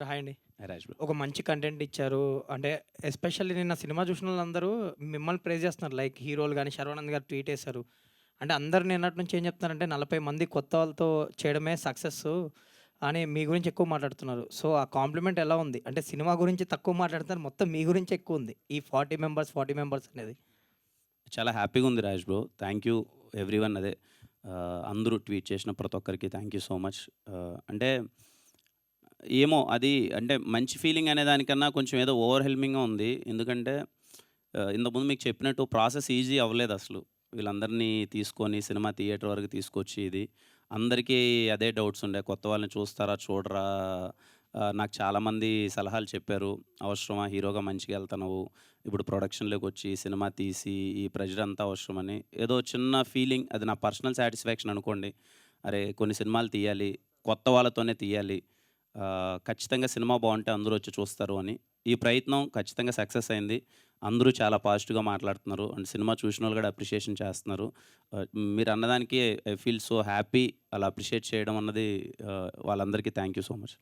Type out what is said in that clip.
Hi అండి. Raj bro. ఒక మంచి కంటెంట్ ఇచ్చారు. అంటే ఎస్పెషల్లీ నిన్న సినిమా చూసినోళ్ళందరూ మిమ్మల్ని ప్రైజ్ చేస్తున్నారు. లైక్ హీరోలు గాని, శర్వానంద్ గారు ట్వీట్ ఏసారు. అంటే అందరూ నిన్నటి నుంచి ఏం చెప్తున్నారంటే 40 మంది కొత్త వాళ్ళతో చేయడమే సక్సెస్సు అని మీ గురించి ఎక్కువ మాట్లాడుతున్నారు. సో, ఆ కాంప్లిమెంట్ ఎలా ఉంది? అంటే సినిమా గురించి తక్కువ మాట్లాడుతున్నారు. మొత్తం మీ గురించే ఎక్కువుంది. ఈ 40 మెంబర్స్ అనేది. చాలా హ్యాపీగా ఉంది Raj bro. Thank you everyone. అదే అందరూ ట్వీట్ చేసిన ప్రతి ఒక్కరికి థ్యాంక్ యూ సో మచ్. అంటే ఏమో అది అంటే మంచి ఫీలింగ్ అనే దానికన్నా కొంచెం ఏదో ఓవర్‌వెల్మింగ్‌గా ఉంది. ఎందుకంటే ఇంతకుముందు మీకు చెప్పినట్టు ప్రాసెస్ ఈజీ అవ్వలేదసలు. వీళ్ళందరినీ తీసుకొని సినిమా థియేటర్ వరకు తీసుకొచ్చి ఇది. అందరికీ అదే డౌట్స్ ఉండే. కొత్త వాళ్ళని చూస్తారా? చూడరా? నాకు చాలామంది సలహాలు చెప్పారు. అవసరమా? హీరోగా మంచిగా ఎళ్తన్నావు. ఇప్పుడు ప్రొడక్షన్‌లోకొచ్చి సినిమా తీసి ఈ ప్రెషర్ అంతా అవసరమని ఏదో చిన్న ఫీలింగ్, అది నా పర్సనల్ సాటిస్ఫాక్షన్ అనుకోండి. అరే! కొన్ని సినిమాలు తీయాలి. కొత్త వాళ్ళతోనే తీయాలి. ఖచ్చితంగా సినిమా బావుంటే అందరూ వచ్చి చూస్తారు అని. ఈ ప్రయత్నం ఖచ్చితంగా సక్సెస్ అయింది. అందరూ చాలా పాజిటివ్‌గా మాట్లాడుతున్నారు. అండ్ సినిమా చూసినోళ్ళు కూడా అప్రిషియేషన్ చేస్తున్నారు. మీరన్నదానికి ఐ ఫీల్ సో హ్యాపీ. అలా అప్రిషియేట్ చేయడం అన్నది వాళ్ళందరికీ థ్యాంక్ యూ సో మచ్.